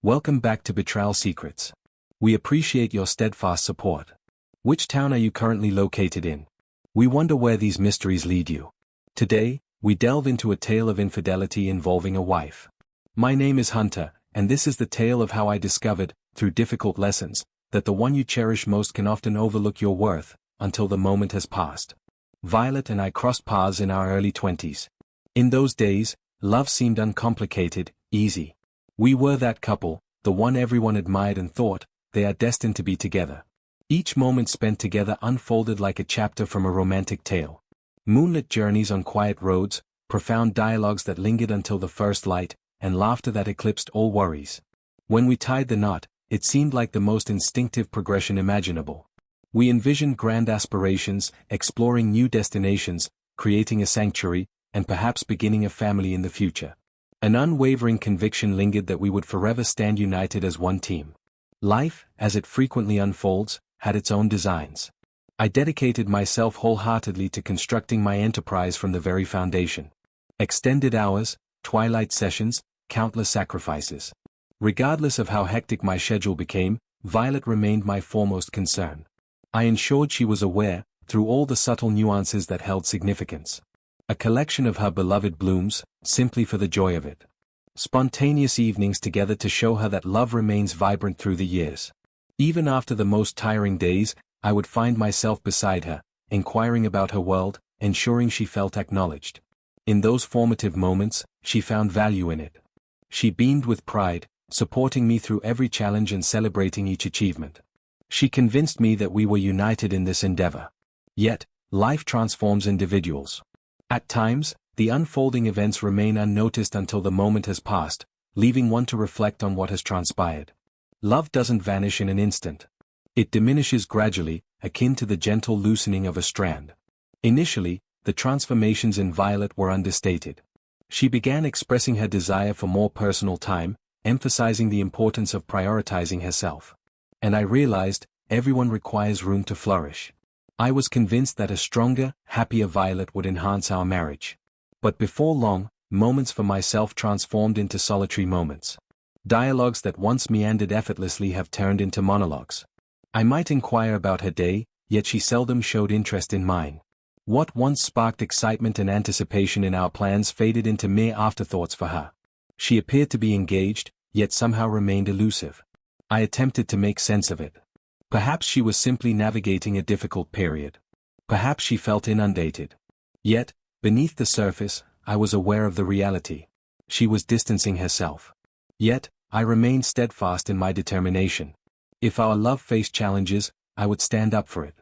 Welcome back to Betrayal Secrets. We appreciate your steadfast support. Which town are you currently located in? We wonder where these mysteries lead you. Today, we delve into a tale of infidelity involving a wife. My name is Hunter, and this is the tale of how I discovered, through difficult lessons, that the one you cherish most can often overlook your worth, until the moment has passed. Violet and I crossed paths in our early 20s. In those days, love seemed uncomplicated, easy. We were that couple, the one everyone admired and thought, they are destined to be together. Each moment spent together unfolded like a chapter from a romantic tale. Moonlit journeys on quiet roads, profound dialogues that lingered until the first light, and laughter that eclipsed all worries. When we tied the knot, it seemed like the most instinctive progression imaginable. We envisioned grand aspirations, exploring new destinations, creating a sanctuary, and perhaps beginning a family in the future. An unwavering conviction lingered that we would forever stand united as one team. Life, as it frequently unfolds, had its own designs. I dedicated myself wholeheartedly to constructing my enterprise from the very foundation. Extended hours, twilight sessions, countless sacrifices. Regardless of how hectic my schedule became, Violet remained my foremost concern. I ensured she was aware, through all the subtle nuances that held significance. A collection of her beloved blooms, simply for the joy of it. Spontaneous evenings together to show her that love remains vibrant through the years. Even after the most tiring days, I would find myself beside her, inquiring about her world, ensuring she felt acknowledged. In those formative moments, she found value in it. She beamed with pride, supporting me through every challenge and celebrating each achievement. She convinced me that we were united in this endeavor. Yet, life transforms individuals. At times, the unfolding events remain unnoticed until the moment has passed, leaving one to reflect on what has transpired. Love doesn't vanish in an instant. It diminishes gradually, akin to the gentle loosening of a strand. Initially, the transformations in Violet were understated. She began expressing her desire for more personal time, emphasizing the importance of prioritizing herself. And I realized, everyone requires room to flourish. I was convinced that a stronger, happier Violet would enhance our marriage. But before long, moments for myself transformed into solitary moments. Dialogues that once meandered effortlessly have turned into monologues. I might inquire about her day, yet she seldom showed interest in mine. What once sparked excitement and anticipation in our plans faded into mere afterthoughts for her. She appeared to be engaged, yet somehow remained elusive. I attempted to make sense of it. Perhaps she was simply navigating a difficult period. Perhaps she felt inundated. Yet, beneath the surface, I was aware of the reality. She was distancing herself. Yet, I remained steadfast in my determination. If our love faced challenges, I would stand up for it.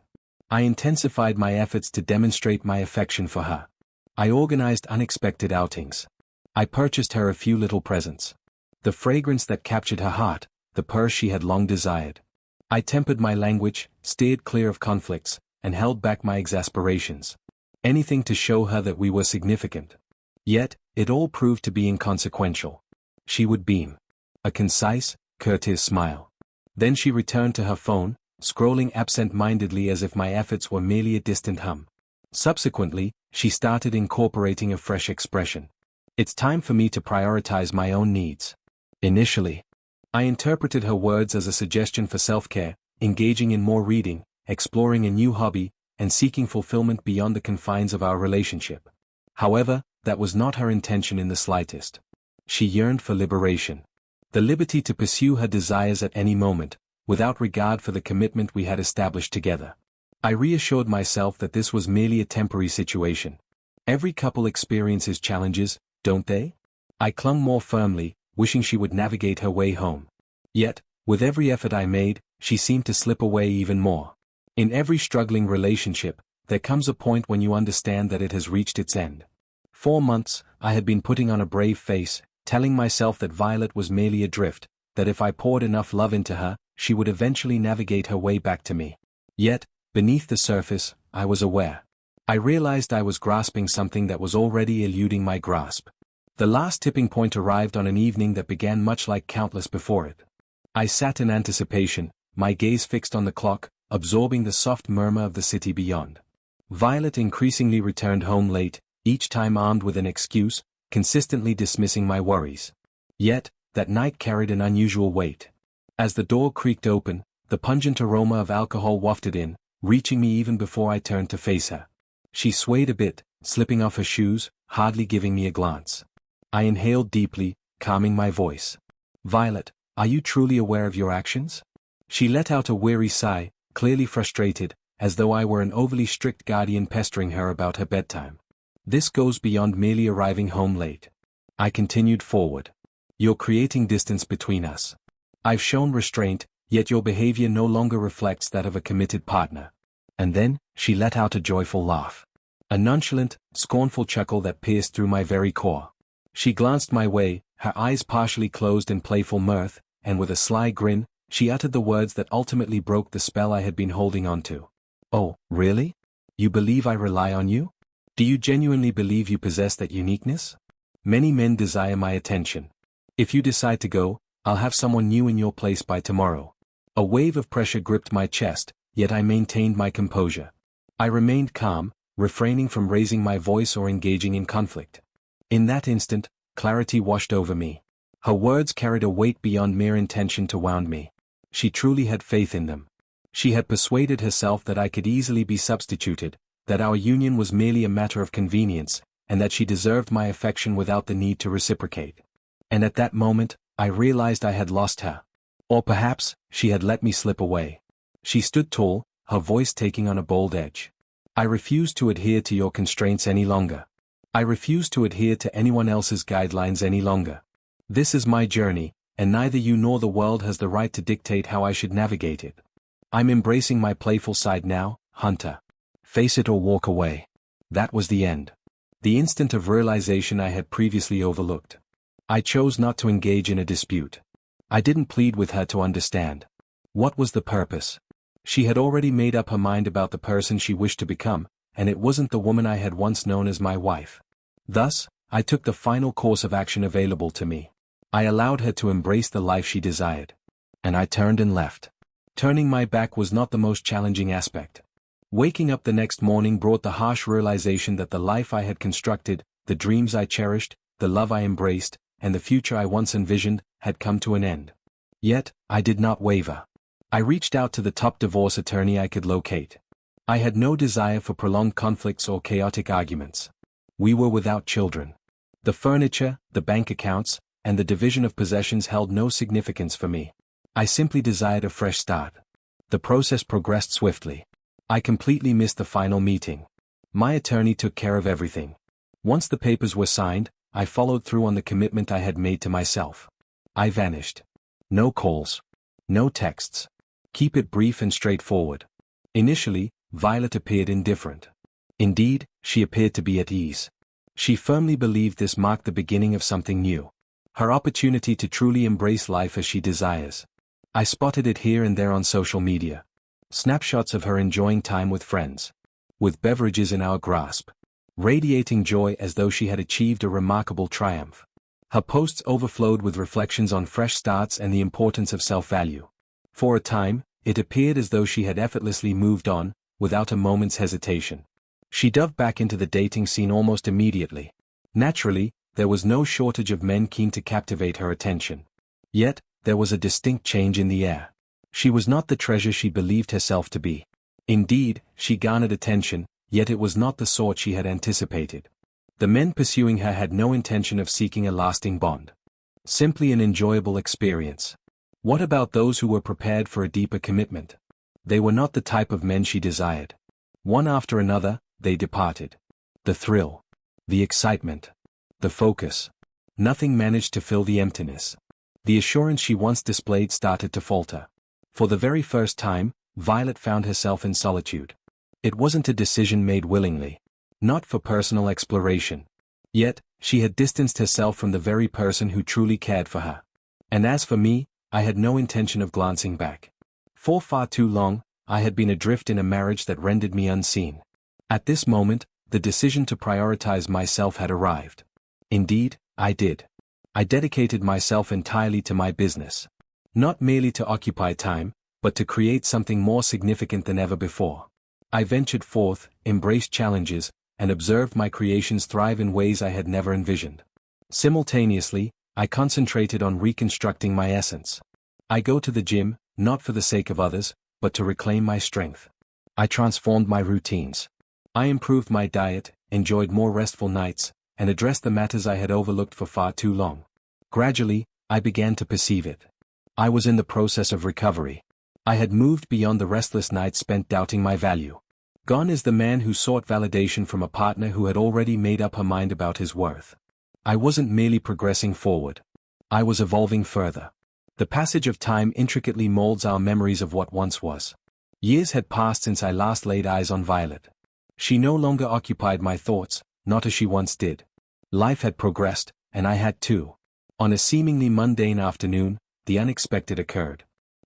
I intensified my efforts to demonstrate my affection for her. I organized unexpected outings. I purchased her a few little presents. The fragrance that captured her heart, the purse she had long desired. I tempered my language, steered clear of conflicts, and held back my exasperations. Anything to show her that we were significant. Yet, it all proved to be inconsequential. She would beam. A concise, courteous smile. Then she returned to her phone, scrolling absent-mindedly as if my efforts were merely a distant hum. Subsequently, she started incorporating a fresh expression. It's time for me to prioritize my own needs. Initially, I interpreted her words as a suggestion for self-care, engaging in more reading, exploring a new hobby, and seeking fulfillment beyond the confines of our relationship. However, that was not her intention in the slightest. She yearned for liberation. The liberty to pursue her desires at any moment, without regard for the commitment we had established together. I reassured myself that this was merely a temporary situation. Every couple experiences challenges, don't they? I clung more firmly, wishing she would navigate her way home. Yet, with every effort I made, she seemed to slip away even more. In every struggling relationship, there comes a point when you understand that it has reached its end. 4 months, I had been putting on a brave face, telling myself that Violet was merely adrift, that if I poured enough love into her, she would eventually navigate her way back to me. Yet, beneath the surface, I was aware. I realized I was grasping something that was already eluding my grasp. The last tipping point arrived on an evening that began much like countless before it. I sat in anticipation, my gaze fixed on the clock, absorbing the soft murmur of the city beyond. Violet increasingly returned home late, each time armed with an excuse, consistently dismissing my worries. Yet, that night carried an unusual weight. As the door creaked open, the pungent aroma of alcohol wafted in, reaching me even before I turned to face her. She swayed a bit, slipping off her shoes, hardly giving me a glance. I inhaled deeply, calming my voice. "Violet, are you truly aware of your actions?" She let out a weary sigh, clearly frustrated, as though I were an overly strict guardian pestering her about her bedtime. "This goes beyond merely arriving home late." I continued forward. "You're creating distance between us. I've shown restraint, yet your behavior no longer reflects that of a committed partner." And then, she let out a joyful laugh. A nonchalant, scornful chuckle that pierced through my very core. She glanced my way, her eyes partially closed in playful mirth, and with a sly grin, she uttered the words that ultimately broke the spell I had been holding on to. "Oh, really? You believe I rely on you? Do you genuinely believe you possess that uniqueness? Many men desire my attention. If you decide to go, I'll have someone new in your place by tomorrow." A wave of pressure gripped my chest, yet I maintained my composure. I remained calm, refraining from raising my voice or engaging in conflict. In that instant, clarity washed over me. Her words carried a weight beyond mere intention to wound me. She truly had faith in them. She had persuaded herself that I could easily be substituted, that our union was merely a matter of convenience, and that she deserved my affection without the need to reciprocate. And at that moment, I realized I had lost her. Or perhaps, she had let me slip away. She stood tall, her voice taking on a bold edge. "I refuse to adhere to your constraints any longer. I refuse to adhere to anyone else's guidelines any longer. This is my journey, and neither you nor the world has the right to dictate how I should navigate it. I'm embracing my playful side now, Hunter. Face it or walk away." That was the end. The instant of realization I had previously overlooked. I chose not to engage in a dispute. I didn't plead with her to understand. What was the purpose? She had already made up her mind about the person she wished to become, and it wasn't the woman I had once known as my wife. Thus, I took the final course of action available to me. I allowed her to embrace the life she desired. And I turned and left. Turning my back was not the most challenging aspect. Waking up the next morning brought the harsh realization that the life I had constructed, the dreams I cherished, the love I embraced, and the future I once envisioned, had come to an end. Yet, I did not waver. I reached out to the top divorce attorney I could locate. I had no desire for prolonged conflicts or chaotic arguments. We were without children. The furniture, the bank accounts, and the division of possessions held no significance for me. I simply desired a fresh start. The process progressed swiftly. I completely missed the final meeting. My attorney took care of everything. Once the papers were signed, I followed through on the commitment I had made to myself. I vanished. No calls. No texts. Keep it brief and straightforward. Initially, Violet appeared indifferent. Indeed, she appeared to be at ease. She firmly believed this marked the beginning of something new. Her opportunity to truly embrace life as she desires. I spotted it here and there on social media. Snapshots of her enjoying time with friends. With beverages in our grasp. Radiating joy as though she had achieved a remarkable triumph. Her posts overflowed with reflections on fresh starts and the importance of self-value. For a time, it appeared as though she had effortlessly moved on, without a moment's hesitation. She dove back into the dating scene almost immediately. Naturally, there was no shortage of men keen to captivate her attention. Yet, there was a distinct change in the air. She was not the treasure she believed herself to be. Indeed, she garnered attention, yet it was not the sort she had anticipated. The men pursuing her had no intention of seeking a lasting bond. Simply an enjoyable experience. What about those who were prepared for a deeper commitment? They were not the type of men she desired. One after another, they departed. The thrill. The excitement. The focus. Nothing managed to fill the emptiness. The assurance she once displayed started to falter. For the very first time, Violet found herself in solitude. It wasn't a decision made willingly. Not for personal exploration. Yet, she had distanced herself from the very person who truly cared for her. And as for me, I had no intention of glancing back. For far too long, I had been adrift in a marriage that rendered me unseen. At this moment, the decision to prioritize myself had arrived. Indeed, I did. I dedicated myself entirely to my business. Not merely to occupy time, but to create something more significant than ever before. I ventured forth, embraced challenges, and observed my creations thrive in ways I had never envisioned. Simultaneously, I concentrated on reconstructing my essence. I go to the gym, not for the sake of others, but to reclaim my strength. I transformed my routines. I improved my diet, enjoyed more restful nights, and addressed the matters I had overlooked for far too long. Gradually, I began to perceive it. I was in the process of recovery. I had moved beyond the restless nights spent doubting my value. Gone is the man who sought validation from a partner who had already made up her mind about his worth. I wasn't merely progressing forward. I was evolving further. The passage of time intricately molds our memories of what once was. Years had passed since I last laid eyes on Violet. She no longer occupied my thoughts, not as she once did. Life had progressed, and I had too. On a seemingly mundane afternoon, the unexpected occurred.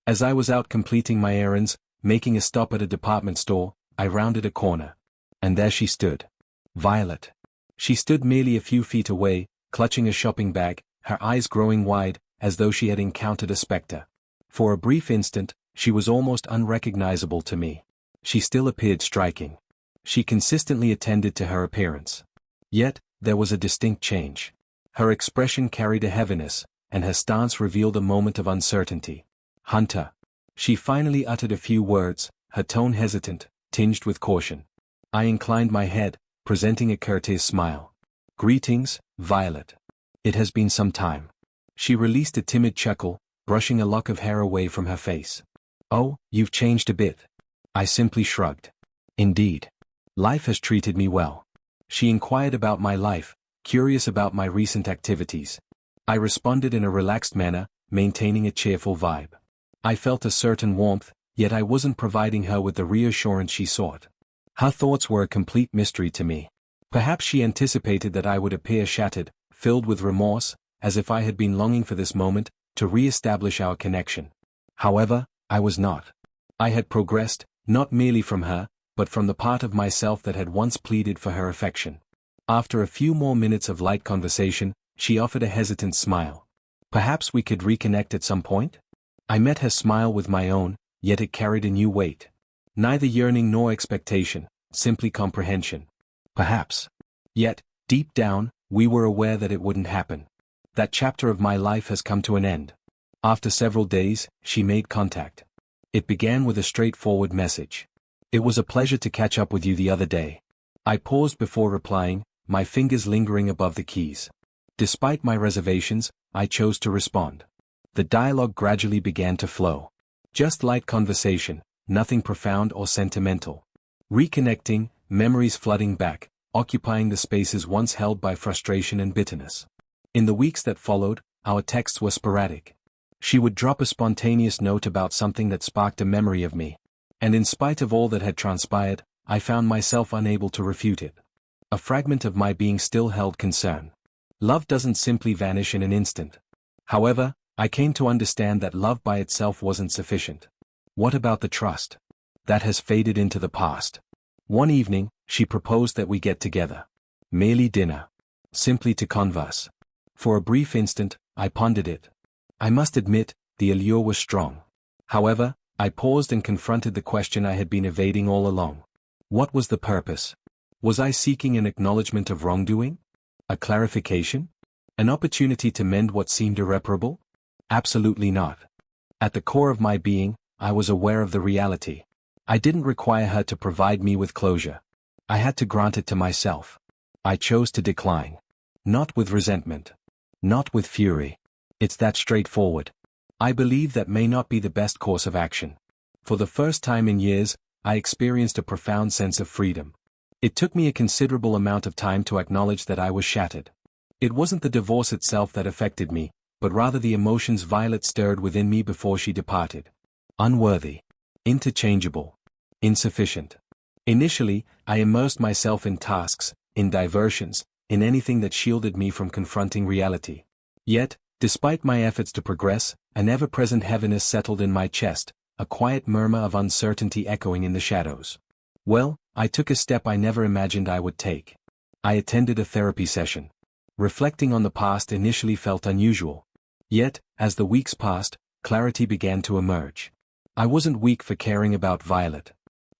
As I was out completing my errands, making a stop at a department store, I rounded a corner. And there she stood. Violet. She stood merely a few feet away, clutching a shopping bag, her eyes growing wide, as though she had encountered a specter. For a brief instant, she was almost unrecognizable to me. She still appeared striking. She consistently attended to her appearance. Yet, there was a distinct change. Her expression carried a heaviness, and her stance revealed a moment of uncertainty. Hunter. She finally uttered a few words, her tone hesitant, tinged with caution. I inclined my head, presenting a courteous smile. Greetings, Violet. It has been some time. She released a timid chuckle, brushing a lock of hair away from her face. Oh, you've changed a bit. I simply shrugged. Indeed. Life has treated me well. She inquired about my life, curious about my recent activities. I responded in a relaxed manner, maintaining a cheerful vibe. I felt a certain warmth, yet I wasn't providing her with the reassurance she sought. Her thoughts were a complete mystery to me. Perhaps she anticipated that I would appear shattered, filled with remorse, as if I had been longing for this moment, to re-establish our connection. However, I was not. I had progressed, not merely from her, but from the part of myself that had once pleaded for her affection. After a few more minutes of light conversation, she offered a hesitant smile. Perhaps we could reconnect at some point? I met her smile with my own, yet it carried a new weight. Neither yearning nor expectation, simply comprehension. Perhaps. Yet, deep down, we were aware that it wouldn't happen. That chapter of my life has come to an end. After several days, she made contact. It began with a straightforward message. It was a pleasure to catch up with you the other day. I paused before replying, my fingers lingering above the keys. Despite my reservations, I chose to respond. The dialogue gradually began to flow. Just light conversation, nothing profound or sentimental. Reconnecting, memories flooding back, occupying the spaces once held by frustration and bitterness. In the weeks that followed, our texts were sporadic. She would drop a spontaneous note about something that sparked a memory of me. And in spite of all that had transpired, I found myself unable to refute it. A fragment of my being still held concern. Love doesn't simply vanish in an instant. However, I came to understand that love by itself wasn't sufficient. What about the trust? That has faded into the past. One evening, she proposed that we get together. Merely dinner. Simply to converse. For a brief instant, I pondered it. I must admit, the allure was strong. However, I paused and confronted the question I had been evading all along. What was the purpose? Was I seeking an acknowledgement of wrongdoing? A clarification? An opportunity to mend what seemed irreparable? Absolutely not. At the core of my being, I was aware of the reality. I didn't require her to provide me with closure. I had to grant it to myself. I chose to decline. Not with resentment. Not with fury. It's that straightforward. I believe that may not be the best course of action. For the first time in years, I experienced a profound sense of freedom. It took me a considerable amount of time to acknowledge that I was shattered. It wasn't the divorce itself that affected me, but rather the emotions Violet stirred within me before she departed. Unworthy. Interchangeable. Insufficient. Initially, I immersed myself in tasks, in diversions, in anything that shielded me from confronting reality. Yet, despite my efforts to progress, an ever-present heaviness settled in my chest, a quiet murmur of uncertainty echoing in the shadows. Well, I took a step I never imagined I would take. I attended a therapy session. Reflecting on the past initially felt unusual. Yet, as the weeks passed, clarity began to emerge. I wasn't weak for caring about Violet.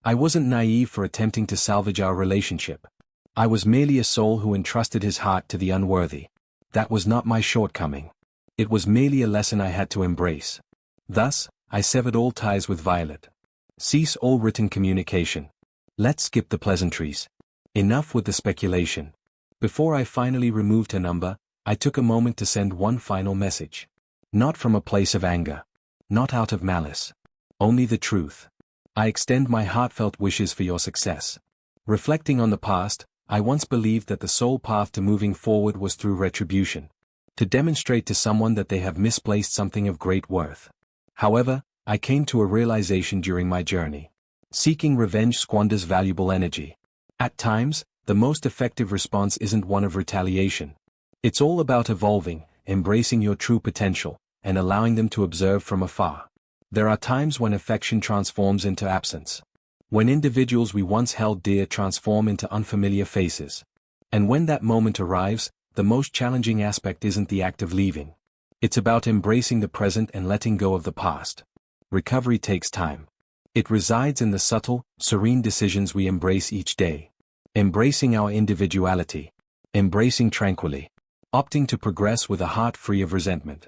I wasn't naive for attempting to salvage our relationship. I was merely a soul who entrusted his heart to the unworthy. That was not my shortcoming. It was merely a lesson I had to embrace. Thus, I severed all ties with Violet. Cease all written communication. Let's skip the pleasantries. Enough with the speculation. Before I finally removed her number, I took a moment to send one final message. Not from a place of anger. Not out of malice. Only the truth. I extend my heartfelt wishes for your success. Reflecting on the past, I once believed that the sole path to moving forward was through retribution. To demonstrate to someone that they have misplaced something of great worth. However, I came to a realization during my journey. Seeking revenge squanders valuable energy. At times, the most effective response isn't one of retaliation. It's all about evolving, embracing your true potential, and allowing them to observe from afar. There are times when affection transforms into absence. When individuals we once held dear transform into unfamiliar faces. And when that moment arrives, the most challenging aspect isn't the act of leaving. It's about embracing the present and letting go of the past. Recovery takes time. It resides in the subtle, serene decisions we embrace each day. Embracing our individuality. Embracing tranquilly. Opting to progress with a heart free of resentment.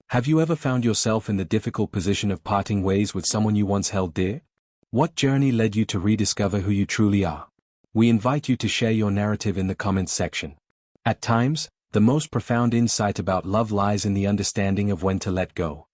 Have you ever found yourself in the difficult position of parting ways with someone you once held dear? What journey led you to rediscover who you truly are? We invite you to share your narrative in the comments section. At times, the most profound insight about love lies in the understanding of when to let go.